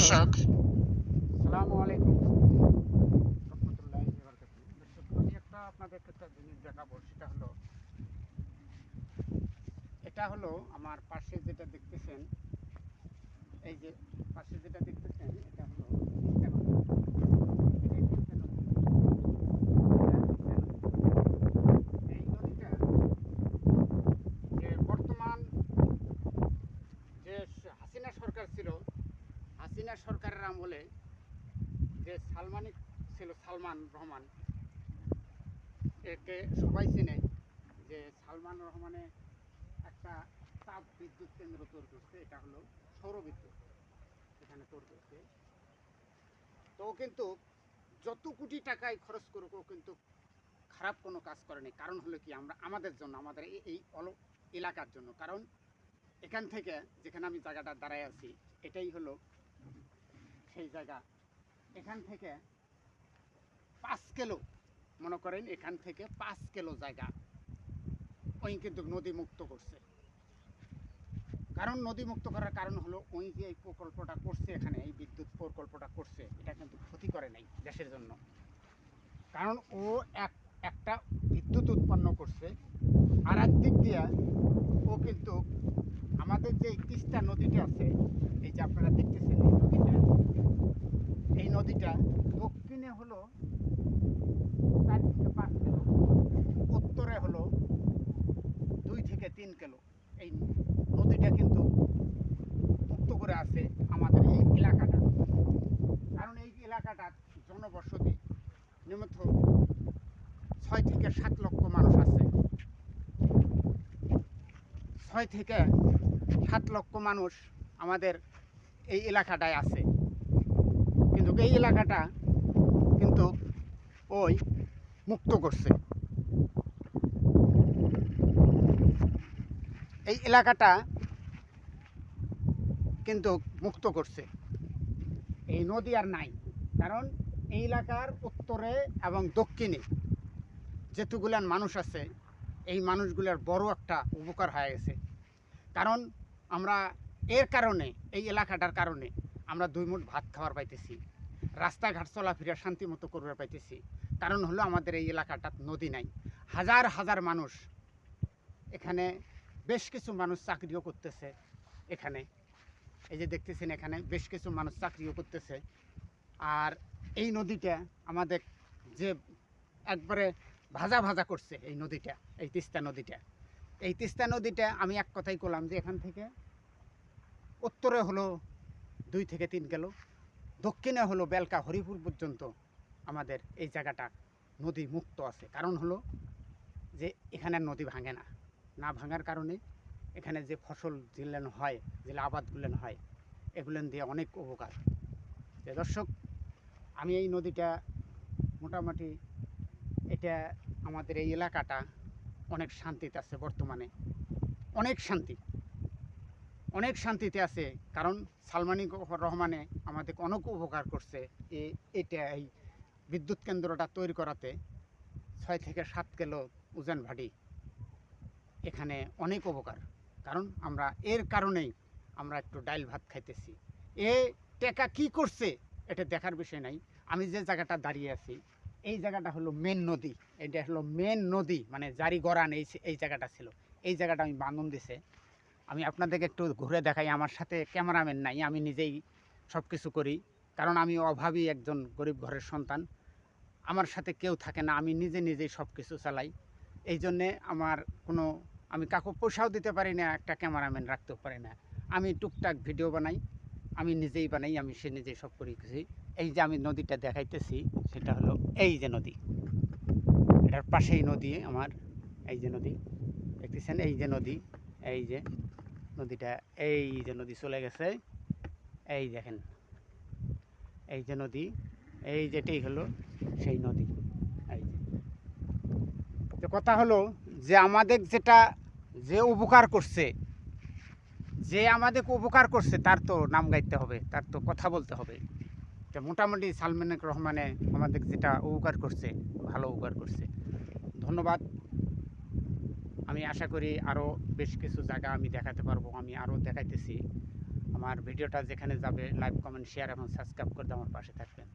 দর্শক। আসসালামু আলাইকুম রহমতুল্লাহি ওয়া বারাকাতুহু। দর্শক, আমি আপনাদেরকে একটা জিনিস দেখাবো। এটা হলো আমার পাশে যেটা দেখতেছেন, এই যে পাশে যেটা দেখতেছেন, এটা হলো তিস্তা নদী। এটাই তিস্তা নদী। এই নদীটা যে বর্তমান যে হাসিনা সরকার ছিল, হাসিনা সরকারের আমলে যে ছিল সালমান রহমান, একে সবাই চেনে। যে সালমান রহমানে একটা তাপ বিদ্যুৎ কেন্দ্র তৈরি করছে, এটা হলো সৌরবিদ্যুৎ এখানে তৈরি করছে। তো কিন্তু যত কোটি টাকায় খরচ করুক, ও কিন্তু খারাপ কোনো কাজ করেনি। কারণ হলো কি, আমরা আমাদের জন্য, আমাদের এই এলাকার জন্য। কারণ এখান থেকে, যেখানে আমি জায়গাটা দাঁড়ায় আছি, এটাই হলো সেই জায়গা। এখান থেকে 5 কিলো, মনে করেন এখান থেকে 5 কিলো জায়গা ওই কিন্তু নদী মুক্ত করছে। কারণ নদী মুক্ত করার কারণ হলো, ওই যে এই প্রকল্পটা করছে, এখানে এই বিদ্যুৎ প্রকল্পটা করছে, এটা কিন্তু ক্ষতি করে নাই দেশের জন্য। কারণ ও একটা বিদ্যুৎ উৎপন্ন করছে, আর একদিক দিয়ে ও কিন্তু আমাদের যে তিস্তা নদীটা আছে, এই যে আপনারা দেখতেছেন এই নদীটা দক্ষিণে হলো 4 থেকে 5 কিলো, উত্তরে হলো 2 থেকে 3 কিলো। এই নদীটা কিন্তু মুক্ত করে আছে আমাদের এই এলাকাটা। কারণ এই এলাকাটার জনবসতি নিম্নত 6 থেকে 7 লক্ষ মানুষ আছে। 6 থেকে 7 লক্ষ মানুষ আমাদের এই এলাকাটায় আছে। কিন্তু এই এলাকাটা কিন্তু ওই মুক্ত করছে। এই এলাকাটা কিন্তু মুক্ত করছে। এই নদী আর নাই। কারণ এই এলাকার উত্তরে এবং দক্ষিণে যেতুগুলান মানুষ আছে, এই মানুষগুলোর বড় একটা উপকার হয়ে গেছে। কারণ আমরা এর কারণে, এই এলাকাটার কারণে আমরা 2 মুঠ ভাত খাওয়ার পাইতেছি, রাস্তাঘাট চলাফেরা শান্তি মতো করবার পাইতেছি। কারণ হলো আমাদের এই এলাকাটা নদী নাই। হাজার হাজার মানুষ এখানে, বেশ কিছু মানুষ চাকরিও করতেছে এখানে। এই যে দেখতেছেন, এখানে বেশ কিছু মানুষ চাকরিও করতেছে। আর এই নদীটা আমাদের যে একবারে ভাজা ভাজা করছে, এই নদীটা, এই তিস্তা নদীটা। এই তিস্তা নদীটা আমি এক কথাই করলাম যে এখান থেকে উত্তরে হলো 2 থেকে 3 কিলো, দক্ষিণে হলো বেলকা হরিপুর পর্যন্ত আমাদের এই জায়গাটা নদী মুক্ত আছে। কারণ হলো যে এখানে নদী ভাঙে না। না ভাঙার কারণে এখানে যে ফসল যেগুলো হয়, যে আবাদগুলো হয়, এগুলো দিয়ে অনেক উপকার। দর্শক, আমি এই নদীটা মোটামুটি, এটা আমাদের এই এলাকাটা অনেক শান্তিতে আছে বর্তমানে। অনেক অনেক শান্তিতে আছে। কারণ সালমানি রহমানে আমাদের অনেক উপকার করছে। এই বিদ্যুৎ কেন্দ্রটা তৈরি করাতে 6 থেকে 7 কিলো উজান ভাটি এখানে অনেক উপকার। কারণ আমরা এর কারণেই আমরা একটু ডাইল ভাত খাইতেছি। এ টাকা কী করছে এটা দেখার বিষয় নাই। আমি যে জায়গাটা দাঁড়িয়ে আছি, এই জায়গাটা হলো মেন নদী। এটা হলো মেন নদী, মানে জারি গড়ান এই জায়গাটা ছিল। এই জায়গাটা আমি বান্ধন দিছে। আমি আপনাদেরকে একটু ঘুরে দেখাই। আমার সাথে ক্যামেরাম্যান নাই, আমি নিজেই সব কিছু করি। কারণ আমি অভাবী একজন গরিব ঘরের সন্তান। আমার সাথে কেউ থাকে না, আমি নিজেই সব কিছু চালাই। এই জন্যে আমি কাউকে পয়সাও দিতে পারি না, একটা ক্যামেরাম্যান রাখতেও পারি না। আমি টুকটাক ভিডিও বানাই, আমি নিজেই বানাই, আমি নিজেই সব করি। এই যে আমি নদীটা দেখাইতেছি, সেটা হলো এই যে নদী, এটার পাশেই নদী আমার। এই যে নদী দেখতেছেন, এই যে নদী, এই যে নদীটা, এই যে নদী চলে গেছে, এই দেখেন, এই যে নদী, এই যেটাই হলো সেই নদী। এই যে কথা হলো যে আমাদের যে উপকার করছে, তার তো নাম গাইতে হবে, তার তো কথা বলতে হবে। মোটামুটি সালমান রহমানে আমাদের যেটা উপকার করছে, ভালো উপকার করছে। ধন্যবাদ। আমি আশা করি আরও বেশ কিছু জায়গা আমি দেখাতে পারবো। আমি আরও দেখাইতেছি। আমার আমার ভিডিওটা যেখানে যাবে লাইক কমেন্ট শেয়ার এবং সাবস্ক্রাইব করে দিয়ে আমার পাশে থাকবেন।